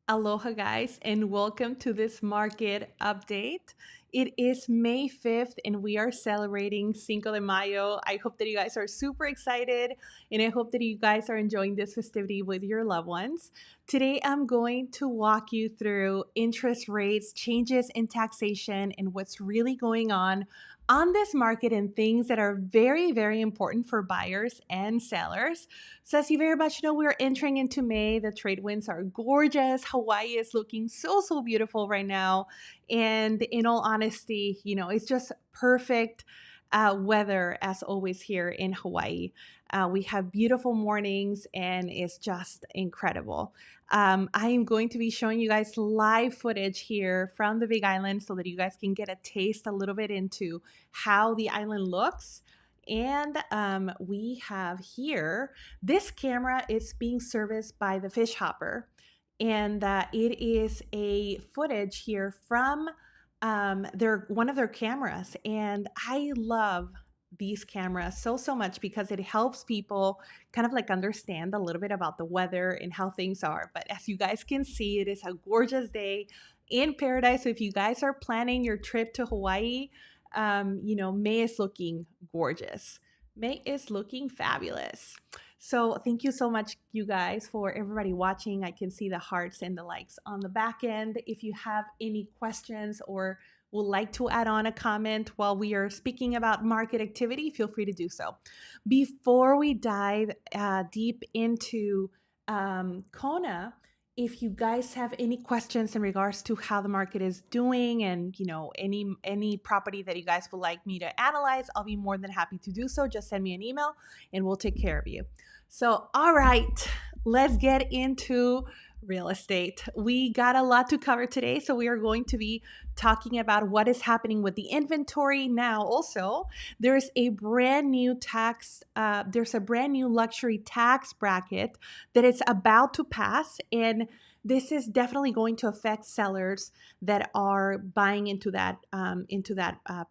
Aloha, guys, and welcome to this market update. It is May 5th, and we are celebrating Cinco de Mayo. I hope that you guys are super excited, and I hope that you guys are enjoying this festivity with your loved ones. Today, I'm going to walk you through interest rates, changes in taxation, and what's really going on this market and things that are very, very important for buyers and sellers. So, as you very much know, we're entering into May. The trade winds are gorgeous. Hawaii is looking so beautiful right now. And in all honesty, it's just perfect weather as always here in Hawaii. We have beautiful mornings and it's just incredible. I am going to be showing you guys live footage here from the Big Island so that you guys can get a taste a little bit into how the island looks. And we have here this camera is being serviced by the Fish Hopper, and it is a footage here from their one of their cameras. And I love these cameras so much because it helps people kind of like understand a little bit about the weather and how things are. But as you guys can see, it is a gorgeous day in paradise. So if you guys are planning your trip to Hawaii, May is looking gorgeous. May is looking fabulous. So thank you so much, you guys, for everybody watching. I can see the hearts and the likes on the back end. If you have any questions or would like to add on a comment while we are speaking about market activity, feel free to do so. Before we dive deep into Kona, if you guys have any questions in regards to how the market is doing and any property that you guys would like me to analyze, I'll be more than happy to do so. Just send me an email and we'll take care of you. So, all right, let's get into real estate. We got a lot to cover today, so we are going to be talking about what is happening with the inventory now. Also, there's a brand new luxury tax bracket that is about to pass, and this is definitely going to affect sellers that are buying into that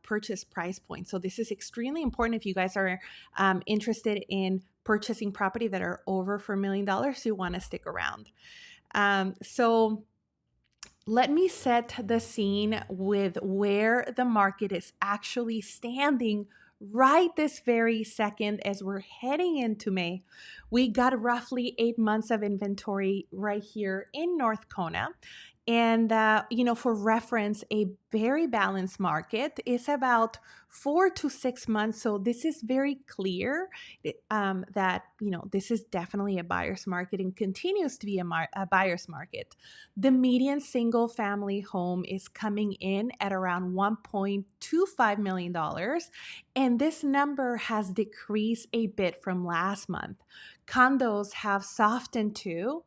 purchase price point. So this is extremely important if you guys are interested in purchasing property that are over $4 million. You want to stick around. So let me set the scene with where the market is actually standing right this very second as we're heading into May. We got roughly 8 months of inventory right here in North Kona. And, for reference, a very balanced market is about 4 to 6 months. So this is very clear that, this is definitely a buyer's market and continues to be a buyer's market. The median single family home is coming in at around $1.25 million. And this number has decreased a bit from last month. Condos have softened too.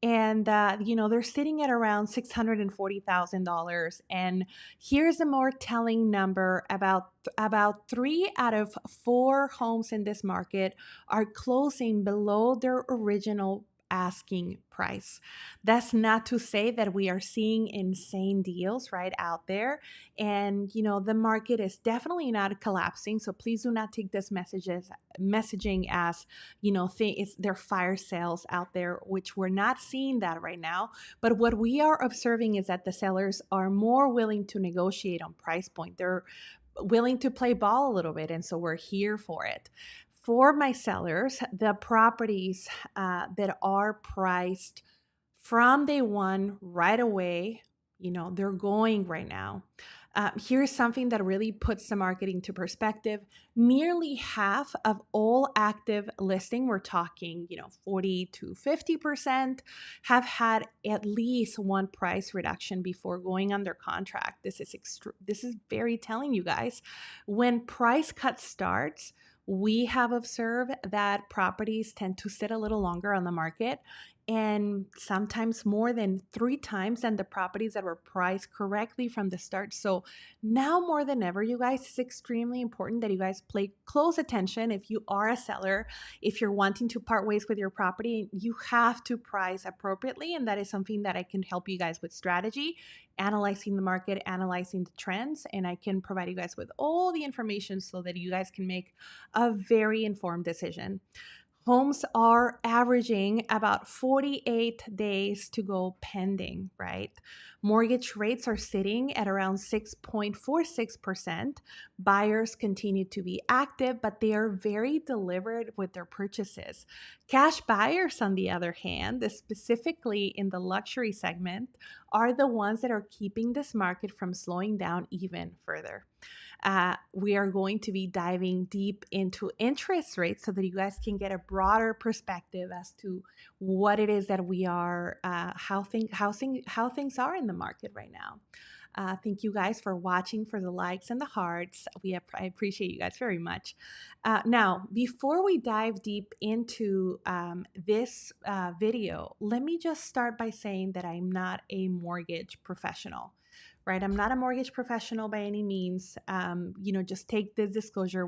And they're sitting at around $640,000. And here's a more telling number: about 3 out of 4 homes in this market are closing below their original asking price. That's not to say that we are seeing insane deals right out there. And the market is definitely not collapsing. So please do not take this messaging as there are fire sales out there, which we're not seeing that right now. But what we are observing is that the sellers are more willing to negotiate on price point. They're willing to play ball a little bit, and so we're here for it. For my sellers, the properties that are priced from day one right away, they're going right now. Here's something that really puts the market into perspective. Nearly half of all active listing, we're talking, 40 to 50%, have had at least one price reduction before going under contract. This is very telling, you guys. When price cut starts, we have observed that properties tend to sit a little longer on the market, and sometimes more than 3 times than the properties that were priced correctly from the start. So now more than ever, you guys, it's extremely important that you guys pay close attention. If you are a seller, if you're wanting to part ways with your property, you have to price appropriately. And that is something that I can help you guys with strategy, analyzing the market, analyzing the trends, and I can provide you guys with all the information so that you guys can make a very informed decision. Homes are averaging about 48 days to go pending, right? Mortgage rates are sitting at around 6.46%. Buyers continue to be active, but they are very deliberate with their purchases. Cash buyers, on the other hand, specifically in the luxury segment, are the ones that are keeping this market from slowing down even further. We are going to be diving deep into interest rates so that you guys can get a broader perspective as to what it is that we are, how things are in the market right now. Thank you guys for watching, for the likes and the hearts. I appreciate you guys very much. Now, before we dive deep into this video, let me just start by saying that I'm not a mortgage professional. Right, I'm not a mortgage professional by any means. Just take this disclosure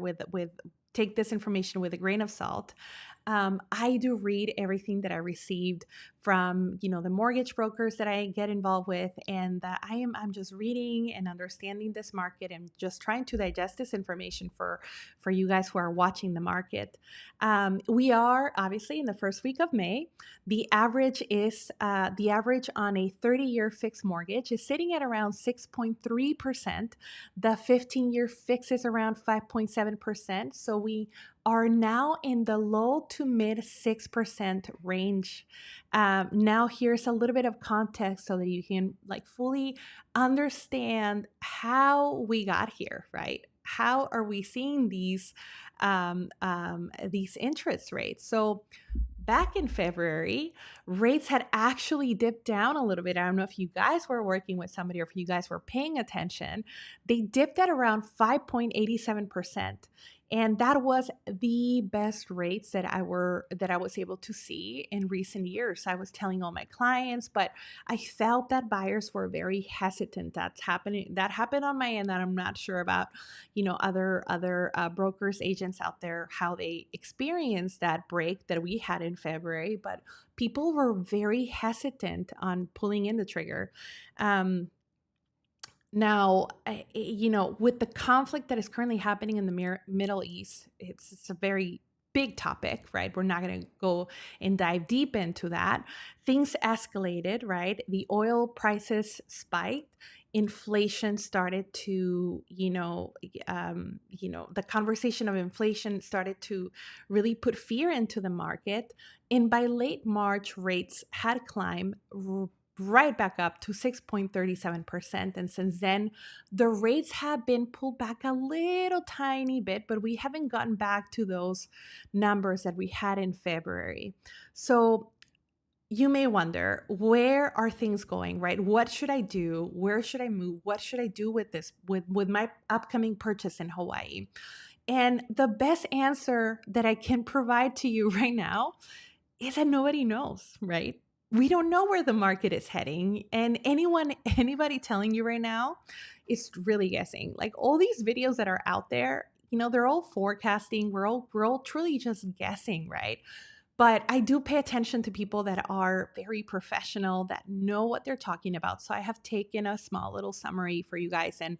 take this information with a grain of salt. I do read everything that I received from the mortgage brokers that I get involved with, and I'm just reading and understanding this market and just trying to digest this information for you guys who are watching the market. We are obviously in the first week of May. The average on a 30-year fixed mortgage is sitting at around 6.3%. The 15-year fix is around 5.7%. So we are now in the low to mid 6% range. Now here's a little bit of context so that you can fully understand how we got here, right? How are we seeing these interest rates? So back in February, rates had actually dipped down a little bit. I don't know if you guys were working with somebody or if you guys were paying attention. They dipped at around 5.87%. And that was the best rates that I was able to see in recent years. I was telling all my clients, but I felt that buyers were very hesitant. That happened on my end, that I'm not sure about, other brokers, agents out there, how they experienced that break that we had in February. But people were very hesitant on pulling in the trigger. Now, with the conflict that is currently happening in the Middle East, it's a very big topic, right? We're not going to go and dive deep into that. Things escalated, right? The oil prices spiked. Inflation started to, the conversation of inflation started to really put fear into the market. And by late March, rates had climbed right back up to 6.37%. And since then, the rates have been pulled back a little tiny bit, but we haven't gotten back to those numbers that we had in February. So you may wonder, where are things going, right? What should I do? Where should I move? What should I do with this, with my upcoming purchase in Hawaii? And the best answer that I can provide to you right now is that nobody knows, right? We don't know where the market is heading, and anybody telling you right now is really guessing. Like all these videos that are out there, they're all forecasting. We're all truly just guessing, right? But I do pay attention to people that are very professional, that know what they're talking about. So I have taken a small little summary for you guys, and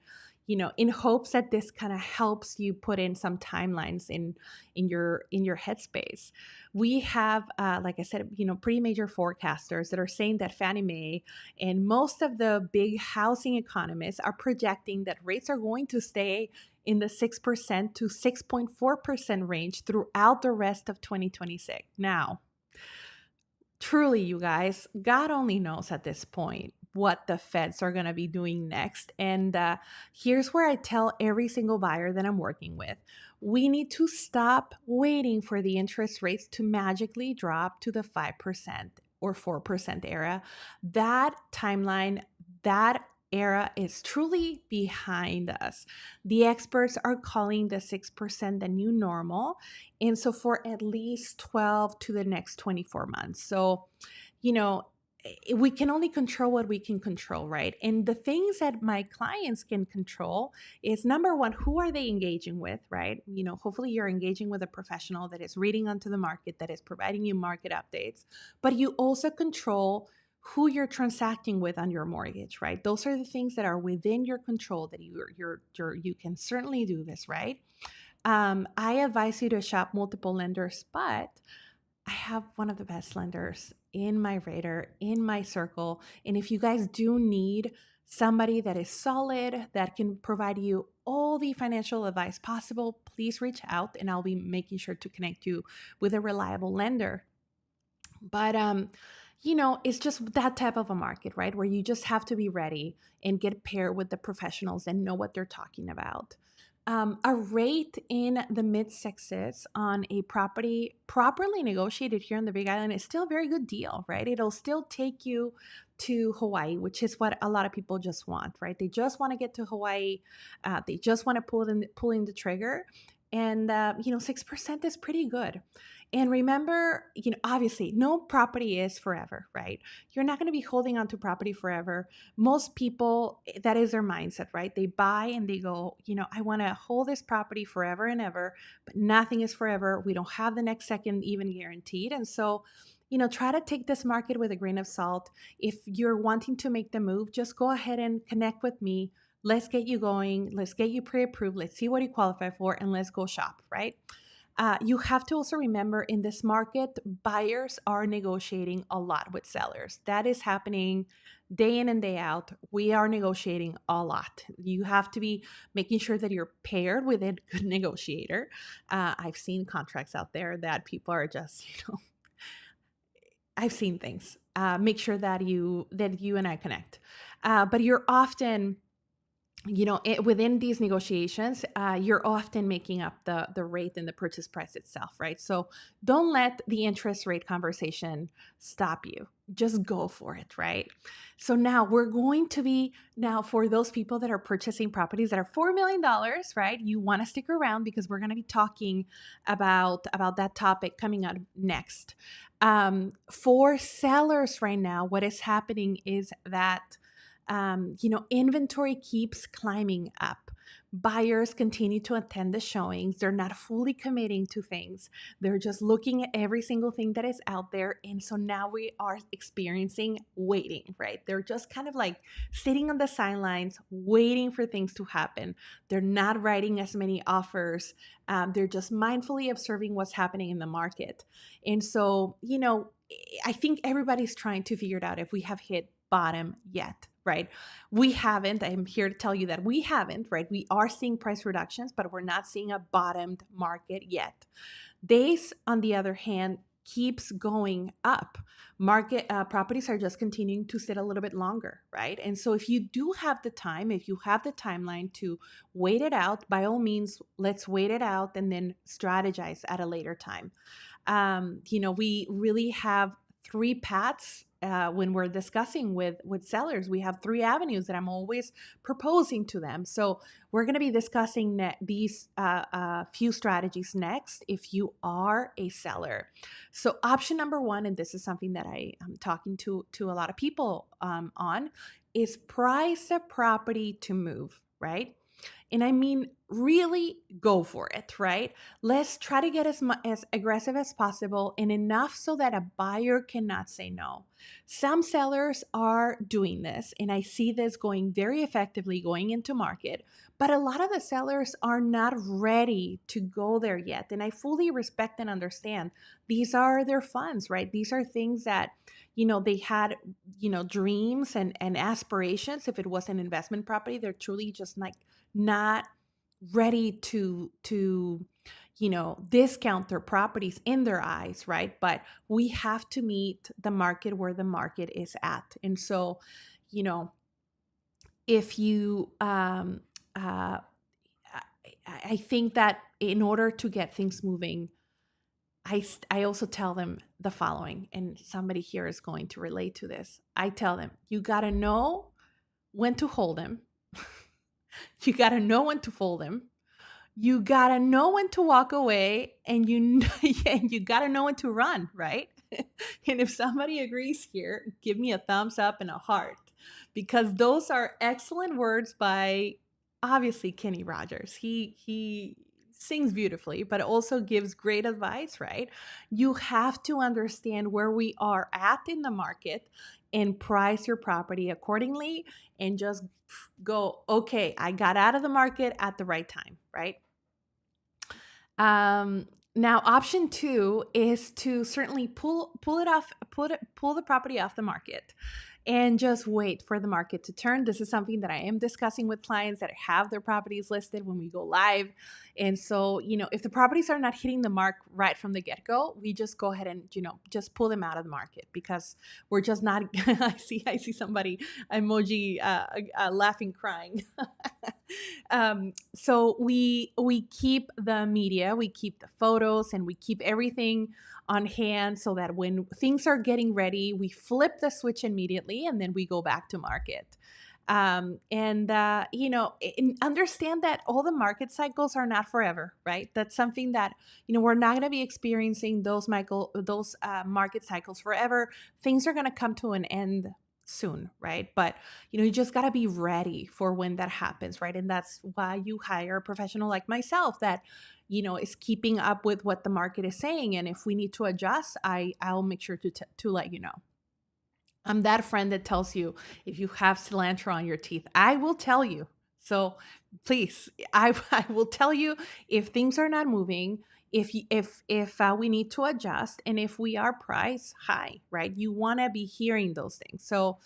in hopes that this kind of helps you put in some timelines in your headspace. We have, like I said, pretty major forecasters that are saying that Fannie Mae and most of the big housing economists are projecting that rates are going to stay in the 6% to 6.4% range throughout the rest of 2026. Now, truly, you guys, God only knows at this point what the feds are going to be doing next. And here's where I tell every single buyer that I'm working with, we need to stop waiting for the interest rates to magically drop to the 5% or 4% era. That timeline, that era is truly behind us. The experts are calling the 6% the new normal. And so for at least 12 to the next 24 months. So, we can only control what we can control, right? And the things that my clients can control is, number one, who are they engaging with, right? Hopefully you're engaging with a professional that is reading onto the market, that is providing you market updates, but you also control who you're transacting with on your mortgage, right? Those are the things that are within your control, that you can certainly do this, right? I advise you to shop multiple lenders, but I have one of the best lenders in my radar, in my circle. And if you guys do need somebody that is solid, that can provide you all the financial advice possible, please reach out and I'll be making sure to connect you with a reliable lender. But it's just that type of a market, right? Where you just have to be ready and get paired with the professionals and know what they're talking about. A rate in the mid sixes on a property properly negotiated here in the Big Island is still a very good deal, right? It'll still take you to Hawaii, which is what a lot of people just want, right? They just want to get to Hawaii. They just want to pulling the trigger, and 6% is pretty good. And remember, obviously, no property is forever, right? You're not going to be holding on to property forever. Most people, that is their mindset, right? They buy and they go, I want to hold this property forever and ever, but nothing is forever. We don't have the next second even guaranteed. And so, try to take this market with a grain of salt. If you're wanting to make the move, just go ahead and connect with me. Let's get you going. Let's get you pre approved. Let's see what you qualify for and let's go shop, right? You have to also remember in this market, buyers are negotiating a lot with sellers. That is happening day in and day out. We are negotiating a lot. You have to be making sure that you're paired with a good negotiator. I've seen contracts out there that people are just, I've seen things. Make sure that you and I connect. But you're often within these negotiations, you're often making up the rate and the purchase price itself, right? So don't let the interest rate conversation stop you. Just go for it, right? So now we're going to be now for those people that are purchasing properties that are $4 million, right? You want to stick around because we're going to be talking about that topic coming up next. For sellers right now, what is happening is that inventory keeps climbing up. Buyers continue to attend the showings. They're not fully committing to things. They're just looking at every single thing that is out there. And so now we are experiencing waiting, right? They're just kind of like sitting on the sidelines, waiting for things to happen. They're not writing as many offers. They're just mindfully observing what's happening in the market. And so, I think everybody's trying to figure it out if we have hit bottom yet, right? We haven't. I'm here to tell you that we haven't, right? We are seeing price reductions, but we're not seeing a bottomed market yet. Days, on the other hand, keeps going up. Market properties are just continuing to sit a little bit longer, right? And so if you do have the time, if you have the timeline to wait it out, by all means, let's wait it out and then strategize at a later time. We really have three paths when we're discussing with sellers. We have three avenues that I'm always proposing to them. So we're going to be discussing these few strategies next if you are a seller. So option number one, and this is something that I am talking to a lot of people on, is price a property to move, right? And I mean, really go for it, right? Let's try to get as aggressive as possible and enough so that a buyer cannot say no. Some sellers are doing this, and I see this going very effectively going into market, but a lot of the sellers are not ready to go there yet. And I fully respect and understand these are their funds, right? These are things that they had dreams and aspirations. If it was an investment property, they're truly just like not ready to discount their properties in their eyes, right? But we have to meet the market where the market is at. And so if you I think that in order to get things moving, I also tell them the following, and somebody here is going to relate to this. I tell them, you got to know when to hold them. You got to know when to fold them. You got to know when to walk away, and you got to know when to run, right? And if somebody agrees here, give me a thumbs up and a heart, because those are excellent words by obviously Kenny Rogers. He sings beautifully, but also gives great advice, right? You have to understand where we are at in the market and price your property accordingly, and just go, okay, I got out of the market at the right time, right? Now, option two is to certainly pull the property off the market and just wait for the market to turn. This is something that I am discussing with clients that have their properties listed when we go live. And so, if the properties are not hitting the mark right from the get-go, we just go ahead and, just pull them out of the market because we're just not I see somebody emoji laughing crying. So we keep the media, we keep the photos, and we keep everything on hand so that when things are getting ready, we flip the switch immediately and then we go back to market. Understand that all the market cycles are not forever, right? That's something that we're not going to be experiencing those market cycles forever. Things are going to come to an end soon, right? But you just got to be ready for when that happens, right? And that's why you hire a professional like myself that is keeping up with what the market is saying. And if we need to adjust, I'll make sure to let you know. I'm that friend that tells you if you have cilantro on your teeth, I will tell you. So please, I will tell you if things are not moving, if we need to adjust, and if we are price high, right? You want to be hearing those things. So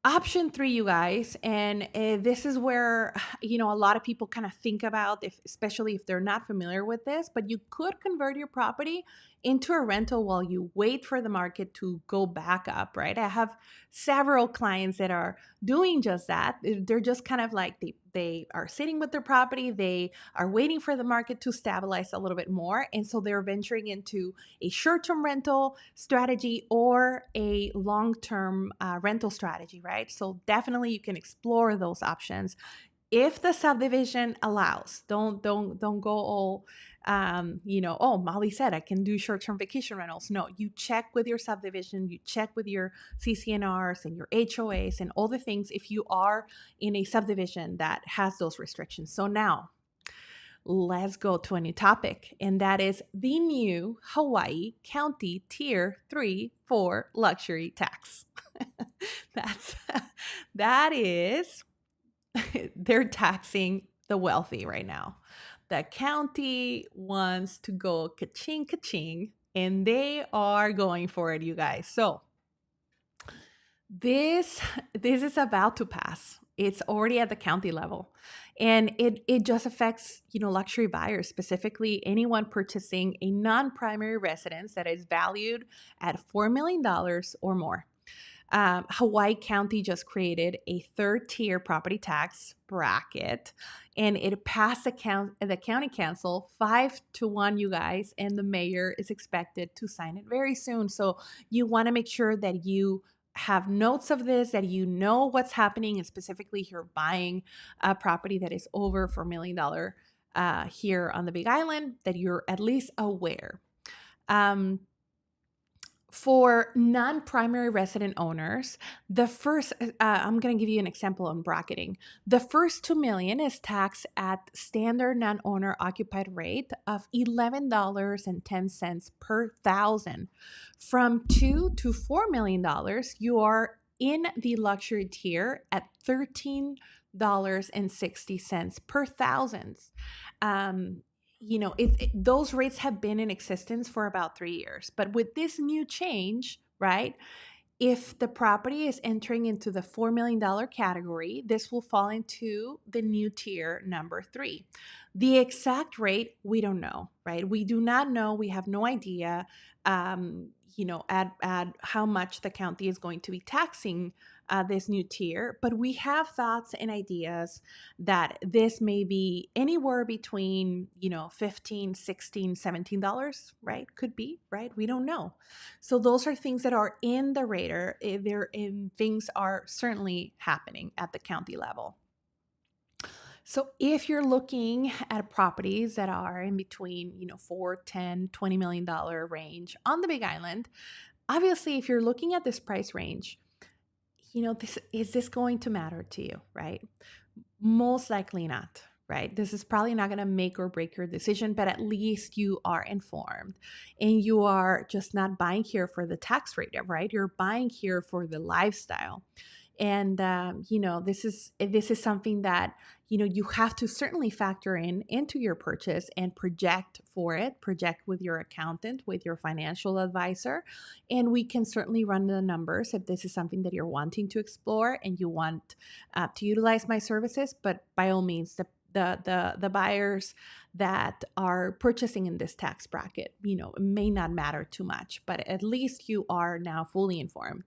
option three, you guys, and this is where a lot of people kind of think about, especially if they're not familiar with this, but you could convert your property into a rental while you wait for the market to go back up, right? I have several clients that are doing just that. They're just kind of like they are sitting with their property, they are waiting for the market to stabilize a little bit more, and so they're venturing into a short-term rental strategy or a long-term rental strategy, right? So definitely you can explore those options if the subdivision allows. Don't go all oh, Maly said I can do short-term vacation rentals. No, you check with your subdivision, you check with your CCNRs and your HOAs and all the things if you are in a subdivision that has those restrictions. So now let's go to a new topic, and that is the new Hawaii County Tier 3/4 luxury tax. That's that is they're taxing the wealthy right now. The county wants to go ka-ching ka-ching, and they are going for it, you guys. So this is about to pass. It's already at the county level. And it just affects, luxury buyers, specifically anyone purchasing a non-primary residence that is valued at $4 million or more. Hawaii County just created a third tier property tax bracket, and it passed the county council 5-1, you guys, and the mayor is expected to sign it very soon. So you want to make sure that you have notes of this, that you know what's happening, and specifically if you're buying a property that is over $4 million here on the Big Island, that you're at least aware. For non-primary resident owners, the first, I'm going to give you an example on bracketing. The first $2 million is taxed at standard non-owner occupied rate of $11.10 per thousand. From $2 to $4 million, you are in the luxury tier at $13.60 per thousand. Those rates have been in existence for about 3 years. But with this new change, right, if the property is entering into the $4 million category, this will fall into the new tier number 3. The exact rate, we don't know, right? We do not know. We have no idea, at how much the county is going to be taxing this new tier. But we have thoughts and ideas that this may be anywhere between, $15, $16, $17, right? Could be, right? We don't know. So those are things that are in the radar. Things are certainly happening at the county level. So if you're looking at properties that are in between, $4, $10, $20 million range on the Big Island, obviously, if you're looking at this price range, is this going to matter to you, right? Most likely not, right? This is probably not going to make or break your decision, but at least you are informed and you are just not buying here for the tax rate, right? You're buying here for the lifestyle. And this is something that you have to certainly factor into your purchase and project for it, project with your accountant, with your financial advisor. And we can certainly run the numbers if this is something that you're wanting to explore and you want to utilize my services. But by all means, the buyers that are purchasing in this tax bracket, it may not matter too much, but at least you are now fully informed.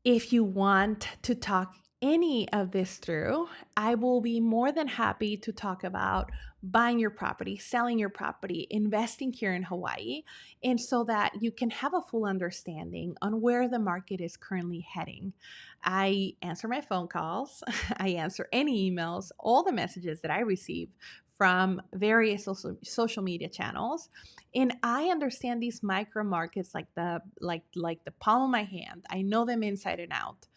If you want to talk any of this through, I will be more than happy to talk about buying your property, selling your property, investing here in Hawaii, and so that you can have a full understanding on where the market is currently heading. I answer my phone calls, I answer any emails, all the messages that I receive from various social media channels, and I understand these micro markets like the palm of my hand. I know them inside and out.